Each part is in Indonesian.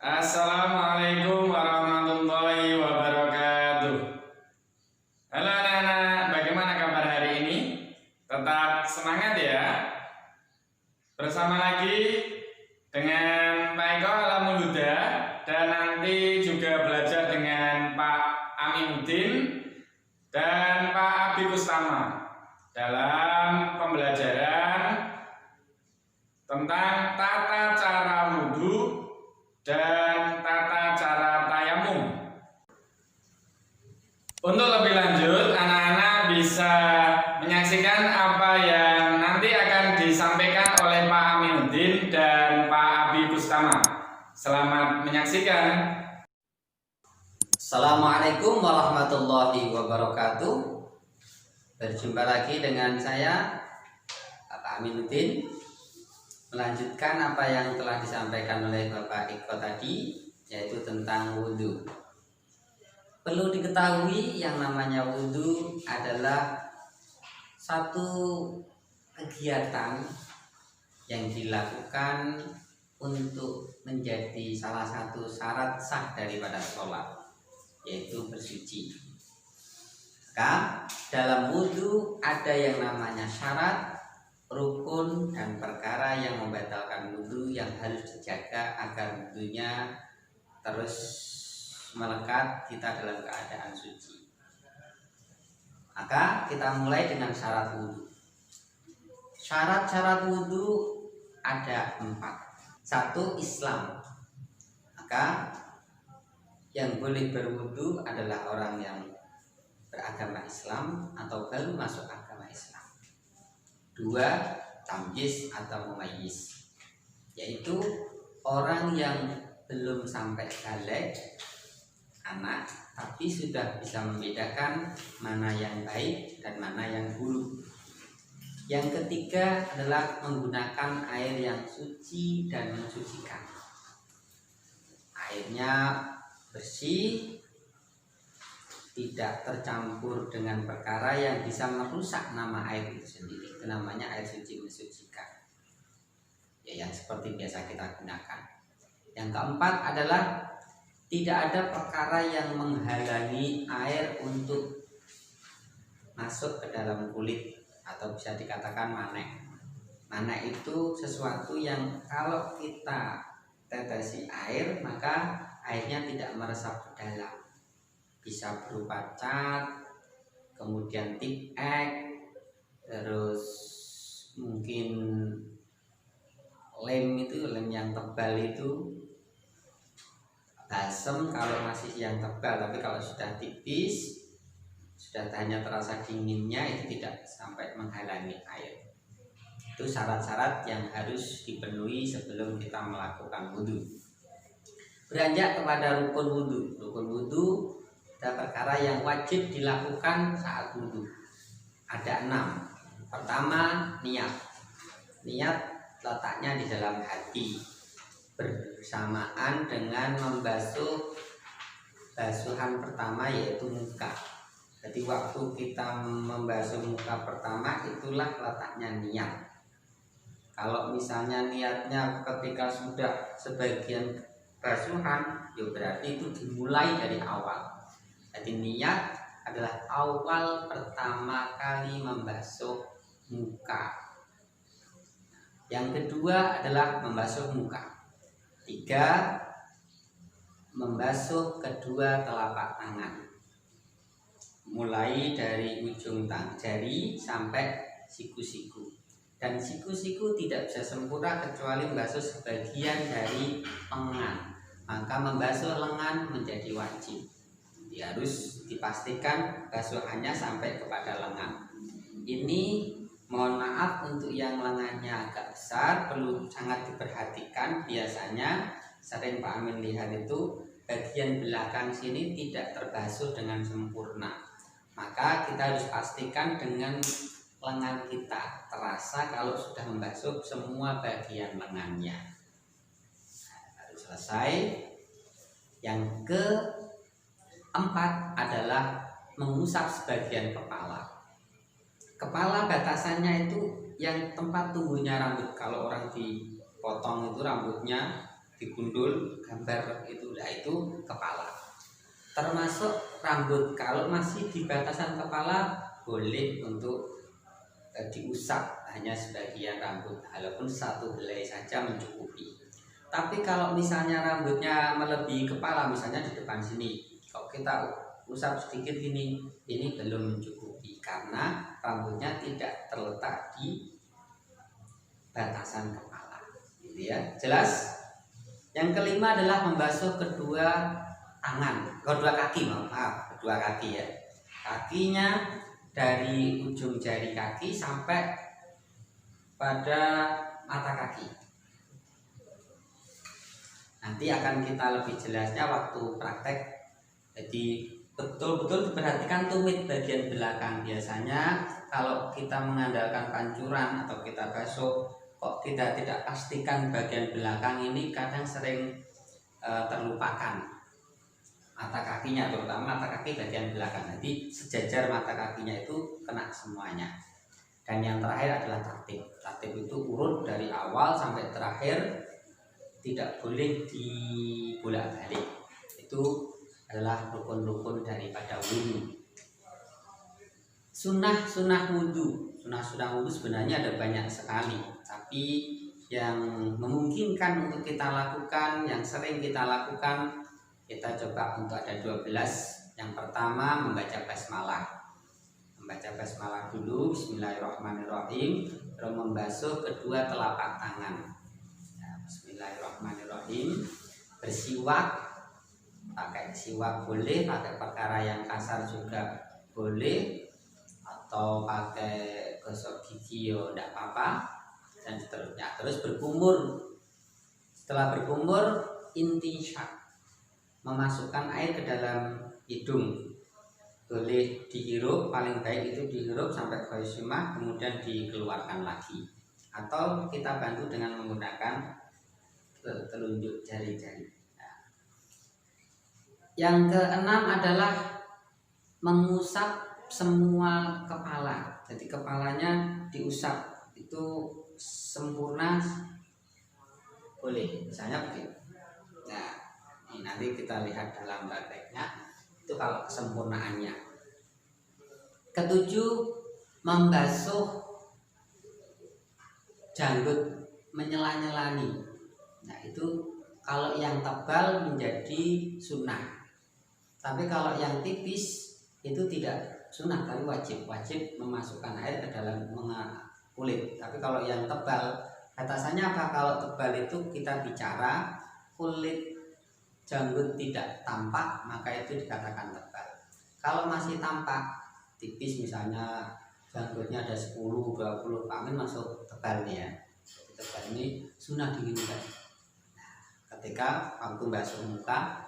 Assalamualaikum warahmatullahi wabarakatuh. Halo anak-anak, bagaimana kabar hari ini? Tetap semangat ya. Bersama lagi dengan Pak Eko Alamul Huda dan nanti juga belajar dengan Pak Aminuddin dan Pak Abi Kustama dalam pembelajaran tentang tata cara wudhu dan tata cara tayamum. Untuk lebih lanjut, anak-anak bisa menyaksikan apa yang nanti akan disampaikan oleh Pak Aminuddin dan Pak Abi Kustama. Selamat menyaksikan. Assalamualaikum warahmatullahi wabarakatuh. Berjumpa lagi dengan saya, Pak Aminuddin, melanjutkan apa yang telah disampaikan oleh Bapak Eko tadi, yaitu tentang wudhu. Perlu diketahui yang namanya wudhu adalah satu kegiatan yang dilakukan untuk menjadi salah satu syarat sah daripada sholat, yaitu bersuci. Maka dalam wudhu ada yang namanya syarat, rukun, dan perkara yang membatalkan wudhu yang harus dijaga agar wudhunya terus melekat kita dalam keadaan suci. Maka kita mulai dengan syarat wudhu. Syarat-syarat wudhu ada 4. 1. Islam. Maka yang boleh berwudhu adalah orang yang beragama Islam atau baru masuk agama Islam. 2. Tamyiz atau mumayyiz, yaitu orang yang belum sampai baligh, anak, tapi sudah bisa membedakan mana yang baik dan mana yang buruk. Yang ketiga adalah menggunakan air yang suci dan mensucikan. Airnya bersih, tidak tercampur dengan perkara yang bisa merusak nama air itu sendiri. Itu namanya air suci mensucikan, ya, yang seperti biasa kita gunakan. Yang keempat adalah tidak ada perkara yang menghalangi air untuk masuk ke dalam kulit, atau bisa dikatakan manek. Manek itu sesuatu yang kalau kita tetesi air, maka airnya tidak meresap ke dalam. Bisa berupa cat, kemudian tip ek, terus mungkin lem yang tebal itu, balsem kalau masih yang tebal, tapi kalau sudah tipis, sudah hanya terasa dinginnya, itu tidak sampai menghalangi air. Itu syarat-syarat yang harus dipenuhi sebelum kita melakukan wudhu. Beranjak kepada rukun wudhu. Rukun wudhu ada perkara yang wajib dilakukan saat wudhu. Ada 6. Pertama, niat. Niat letaknya di dalam hati, bersamaan dengan membasuh basuhan pertama, yaitu muka. Jadi waktu kita membasuh muka pertama, itulah letaknya niat. Kalau misalnya niatnya ketika sudah sebagian basuhan, ya berarti itu dimulai dari awal. Jadi niat adalah awal pertama kali membasuh muka. Yang kedua adalah membasuh muka. 3. Membasuh kedua telapak tangan, mulai dari ujung jari sampai siku-siku. Dan siku-siku tidak bisa sempurna kecuali membasuh sebagian dari lengan. Maka membasuh lengan menjadi wajib. Harus dipastikan basuhannya sampai kepada lengan. Ini mohon maaf untuk yang lengannya agak besar, perlu sangat diperhatikan. Biasanya sering Pak Amin lihat itu bagian belakang sini tidak terbasuh dengan sempurna. Maka kita harus pastikan dengan lengan kita terasa kalau sudah membasuh semua bagian lengannya. Baru selesai. Yang keempat adalah mengusap sebagian kepala. Kepala batasannya itu yang tempat tumbuhnya rambut. Kalau orang dipotong itu rambutnya digundul gambar itu, nah itu kepala. Termasuk rambut, kalau masih di batasan kepala boleh untuk diusap hanya sebagian rambut, walaupun satu helai saja mencukupi. Tapi kalau misalnya rambutnya melebihi kepala, misalnya di depan sini, kalau kita usap sedikit ini belum mencukupi karena rambutnya tidak terletak di batasan kepala, gitu ya. Jelas? Yang kelima adalah membasuh kedua kaki ya. Kakinya dari ujung jari kaki sampai pada mata kaki. Nanti akan kita lebih jelasnya waktu praktek. Jadi betul-betul diperhatikan tumit bagian belakang. Biasanya kalau kita mengandalkan pancuran atau kita basuh, kok kita tidak pastikan bagian belakang ini kadang sering terlupakan. Mata kakinya, terutama mata kaki bagian belakang, nanti sejajar mata kakinya itu kena semuanya. Dan yang terakhir adalah tartib. Tartib itu urut dari awal sampai terakhir, tidak boleh dibolak-balik. Itu adalah rukun-rukun daripada wudhu. Sunnah wudhu sebenarnya ada banyak sekali, tapi yang memungkinkan untuk kita lakukan, yang sering kita lakukan, kita coba untuk ada 12. Yang pertama membaca basmalah. Membaca basmalah dulu, bismillahirrahmanirrahim, lalu membasuh kedua telapak tangan. Ya, bismillahirrahmanirrahim. Bersiwak, pakai siwak boleh, pakai perkara yang kasar juga boleh, atau pakai gosok gigi ya tidak apa-apa, dan seterusnya. Terus berkumur. Setelah berkumur, intisyak, memasukkan air ke dalam hidung. Boleh dihirup, paling baik itu dihirup sampai khoisimah, kemudian dikeluarkan lagi. Atau kita bantu dengan menggunakan telunjuk jari-jari. Nah. Yang keenam adalah mengusap semua kepala. Jadi kepalanya diusap, itu sempurna boleh, misalnya begitu. Nah, ini nanti kita lihat dalam prakteknya itu kalau kesempurnaannya. Ketujuh, membasuh janggut, menyela-nyelani. Nah itu kalau yang tebal menjadi sunnah, tapi kalau yang tipis itu tidak sunnah tapi wajib memasukkan air ke dalam kulit. Tapi kalau yang tebal, batasannya apa? Kalau tebal itu kita bicara kulit janggut tidak tampak, maka itu dikatakan tebal. Kalau masih tampak, tipis misalnya janggutnya ada 10-20 pamin, masuk tebal nih ya. Tebal ini sunnah diinginkan. Nah, ketika waktu basuh muka,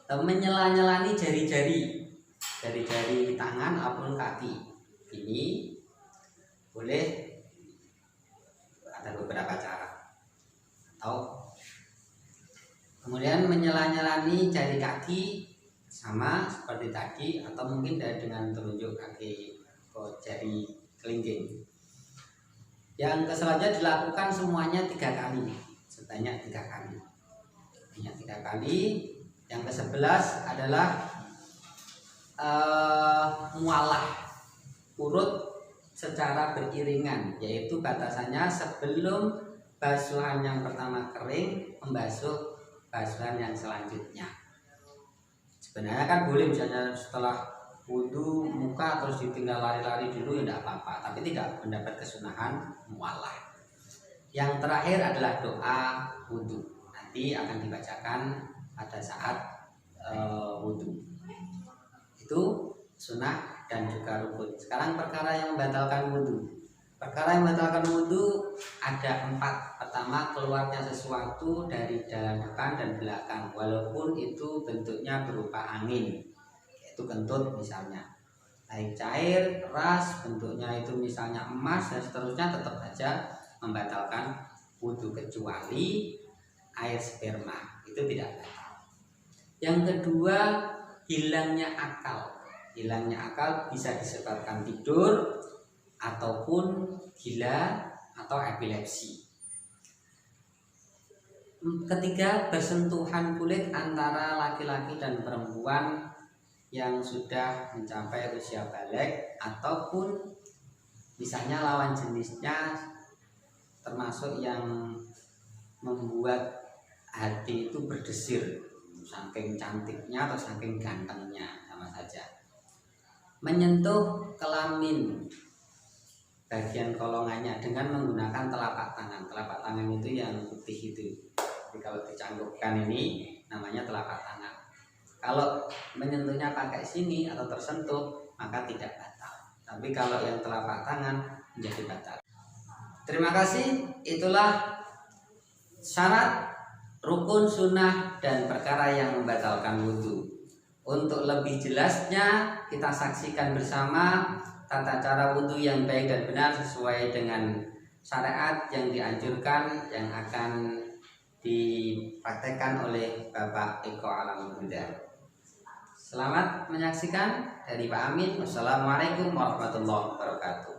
menyela-nyelani jari-jari tangan ataupun kaki. Ini boleh, ada beberapa cara. Atau kemudian menyela-nyelani jari kaki sama seperti tadi, atau mungkin dengan telunjuk kaki ke jari kelingking. Yang selanjutnya dilakukan semuanya 3 kali, sebanyak 3 kali. Sebanyak 3 kali. Yang ke-11 adalah mualah, urut secara beriringan, yaitu batasannya sebelum basuhan yang pertama kering, membasuh basuhan yang selanjutnya. Sebenarnya kan boleh misalnya setelah wudhu muka terus ditinggal lari-lari dulu, ya tidak apa-apa, tapi tidak mendapat kesunahan mualah. Yang terakhir adalah doa wudhu, nanti akan dibacakan pada saat wudhu. Itu sunnah dan juga rukun. Sekarang perkara yang membatalkan wudhu. Perkara yang membatalkan wudhu ada 4. Pertama, keluarnya sesuatu dari dalam depan dan belakang, walaupun itu bentuknya berupa angin, yaitu kentut misalnya, baik cair, keras, bentuknya itu misalnya emas dan seterusnya, tetap saja membatalkan wudhu, kecuali air sperma, itu tidak batal. Yang kedua, hilangnya akal. Hilangnya akal bisa disebabkan tidur ataupun gila atau epilepsi. Ketiga, bersentuhan kulit antara laki-laki dan perempuan yang sudah mencapai usia balik ataupun misalnya lawan jenisnya, termasuk yang membuat hati itu berdesir saking cantiknya atau saking gantengnya, sama saja. Menyentuh kelamin bagian kolongannya dengan menggunakan telapak tangan. Telapak tangan itu yang putih itu. Jadi kalau dicanggupkan ini namanya telapak tangan. Kalau menyentuhnya pakai sini atau tersentuh maka tidak batal. Tapi kalau yang telapak tangan menjadi batal. Terima kasih. Itulah syarat, rukun, sunnah, dan perkara yang membatalkan wudhu. Untuk lebih jelasnya kita saksikan bersama tata cara wudhu yang baik dan benar sesuai dengan syariat yang dianjurkan yang akan dipraktekkan oleh Bapak Eko Alam Huda. Selamat menyaksikan dari Pak Amin. Wassalamualaikum warahmatullahi wabarakatuh.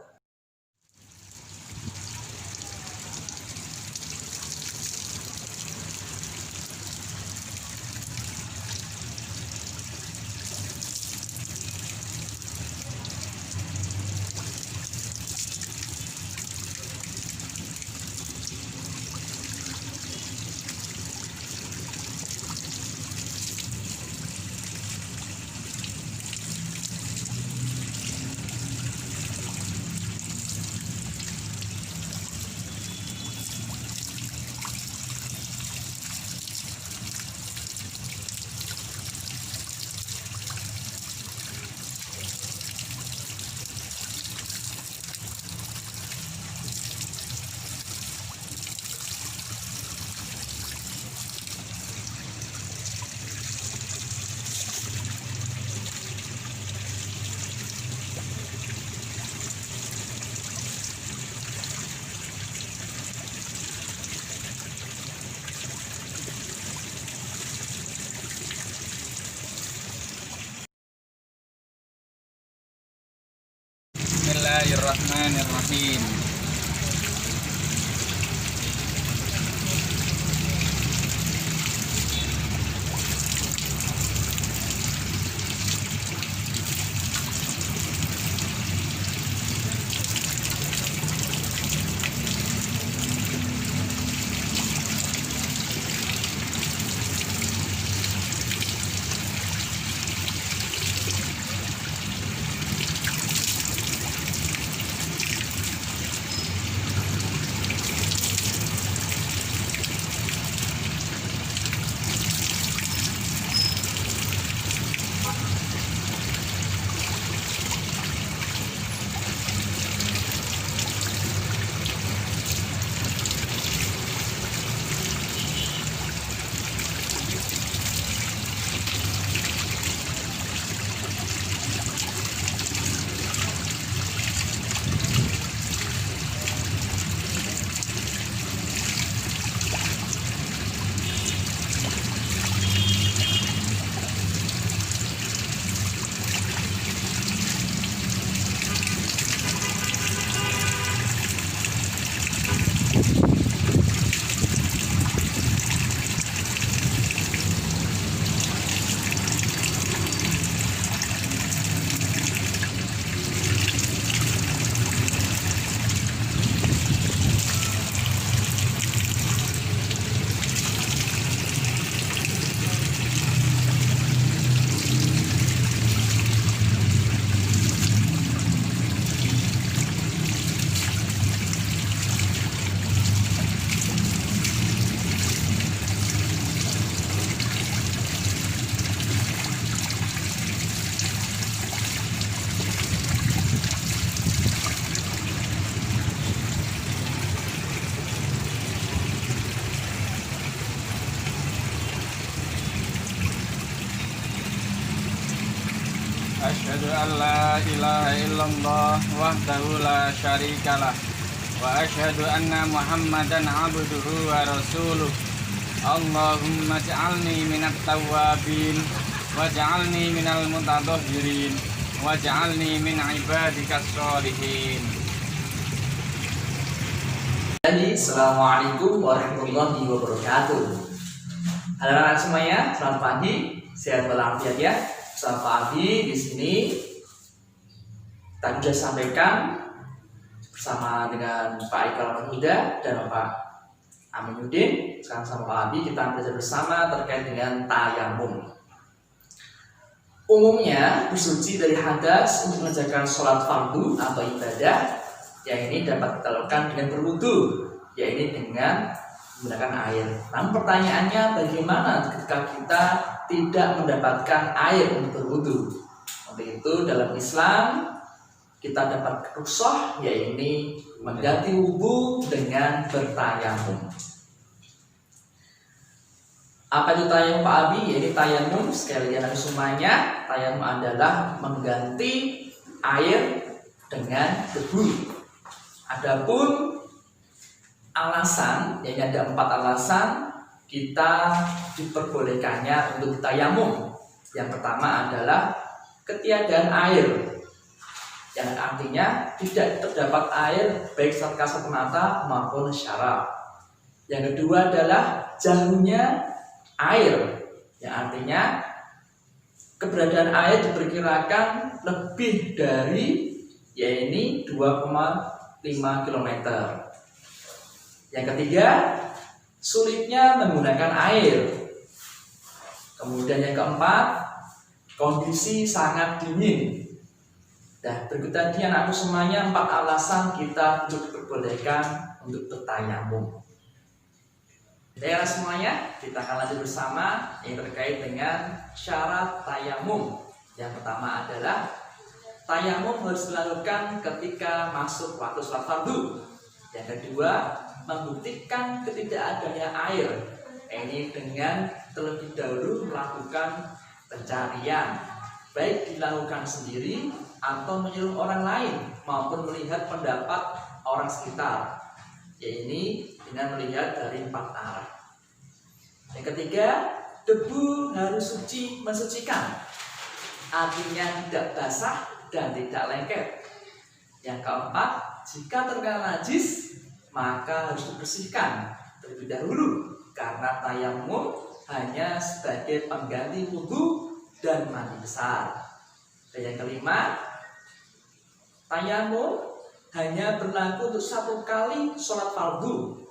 Bismillahirrahmanirrahim. Asyhadu an la ilaha illallah wahdahu la syarikalah wa asyhadu anna Muhammadan abduhu wa rasuluh. Allahumma ja'alni minat tawwabin waj'alni minal mutatahhirin waj'alni min ibadikas sholihin. Jadi, Assalamualaikum warahmatullahi wabarakatuh. Halo anak semuanya, selamat pagi, sehat walafiat ya. Bersama Pak Abi di sini. Tadi sudah sampaikan bersama dengan Pak Ikral Huda dan Pak Aminuddin. Sekarang sama Pak Abi kita belajar bersama terkait dengan tayamum. Umumnya bersuci dari hadas untuk mengerjakan sholat fardu atau ibadah yang ini dapat kita lakukan dengan berwudu, yaitu dengan menggunakan air. Namun pertanyaannya, bagaimana ketika kita tidak mendapatkan air untuk berwudu? Untuk itu dalam Islam kita dapat rukhsah, yaitu mengganti wudu dengan bertayamum. Apa itu tayamum Pak Abi? Yaitu tayamum, sekali lagi semuanya, tayamum adalah mengganti air dengan debu. Adapun alasan, yaitu ada 4 alasan kita diperbolehkannya untuk tayamum. Yang pertama adalah ketiadaan air, yang artinya tidak terdapat air baik saat kasat mata maupun syarab. Yang kedua adalah jauhnya air, yang artinya keberadaan air diperkirakan lebih dari yaitu 2,5 km. Yang ketiga, sulitnya menggunakan air. Kemudian yang keempat, kondisi sangat dingin. Dan berikut tadi anakku semuanya 4 alasan kita untuk diperbolehkan untuk bertayamum. Daerah semuanya, kita akan lanjut bersama yang terkait dengan syarat tayamum. Yang pertama adalah tayamum harus dilakukan ketika masuk waktu sholat fardu. Yang kedua, membuktikan ketidakadanya air. Ini dengan terlebih dahulu melakukan pencarian, baik dilakukan sendiri atau menyuruh orang lain maupun melihat pendapat orang sekitar. Yaitu dengan melihat dari 4 arah. Yang ketiga, debu harus suci mensucikan, artinya tidak basah dan tidak lengket. Yang keempat, jika terkena najis maka harus dibersihkan terlebih dahulu, karena tayamum hanya sebagai pengganti wudu dan mandi besar. Dan yang kelima, tayamum hanya berlaku untuk 1 kali sholat fardu,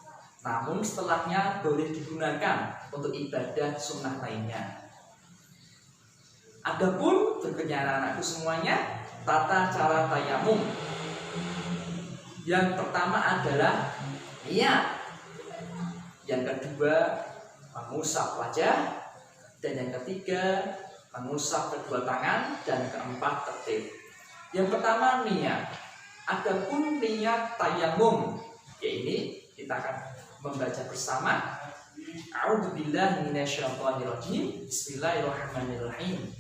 namun setelahnya boleh digunakan untuk ibadah sunnah lainnya. Adapun berikutnya anak-anakku semuanya, tata cara tayamum. Yang pertama adalah niat. Yang kedua, mengusap wajah. Dan yang ketiga, mengusap kedua tangan. Dan yang keempat, tertib. Yang pertama, niat. Adapun niat tayamum, yaitu kita akan membaca bersama. A'udzubillahi minasyaitonirrajim. Bismillahirrahmanirrahim.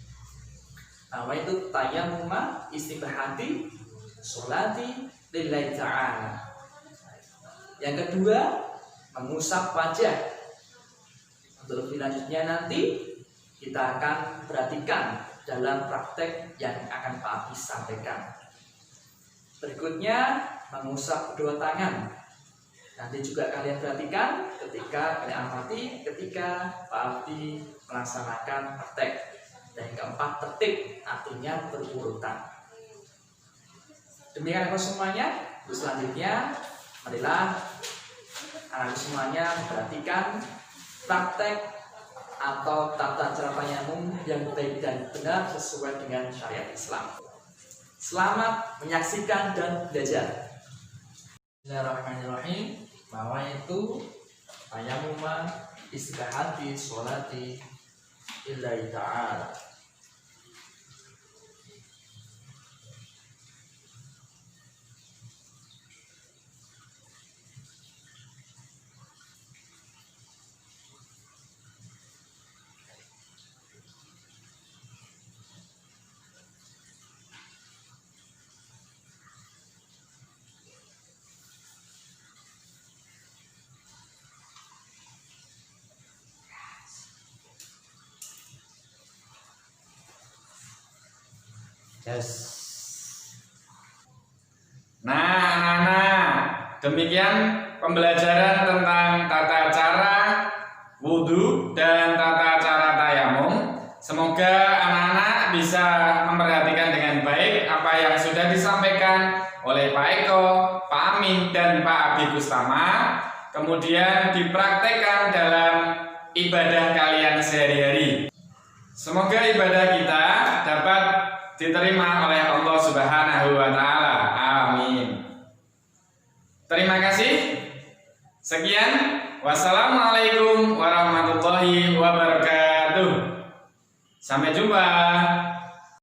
Nama itu tayamum istibahati sholati lillahi ta'ala. Yang kedua, mengusap wajah. Untuk lebih lanjutnya nanti kita akan perhatikan dalam praktek yang akan Pak Abi sampaikan. Berikutnya, mengusap kedua tangan. Nanti juga kalian perhatikan ketika kalian amati ketika Pak Abi melaksanakan praktek. Dan yang keempat, tertib, artinya berurutan. Demikian anak semuanya. Selanjutnya, marilah anak semuanya perhatikan praktek atau tata cara tayamum yang baik dan benar sesuai dengan syariat Islam. Selamat menyaksikan dan belajar. Bismillahirrahmanirrahim. Bahwa itu tayamum istibahati sholati lillahi ta'ala. Yes. Nah, anak-anak, demikian pembelajaran tentang tata cara wudhu dan tata cara tayamum. Semoga anak-anak bisa memperhatikan dengan baik apa yang sudah disampaikan oleh Pak Eko, Pak Amin, dan Pak Abi Kustama. Kemudian dipraktekkan dalam ibadah kalian sehari-hari. Semoga ibadah kita dapat diterima oleh Allah Subhanahu wa Ta'ala. Amin. Terima kasih. Sekian. Wassalamualaikum warahmatullahi wabarakatuh. Sampai jumpa.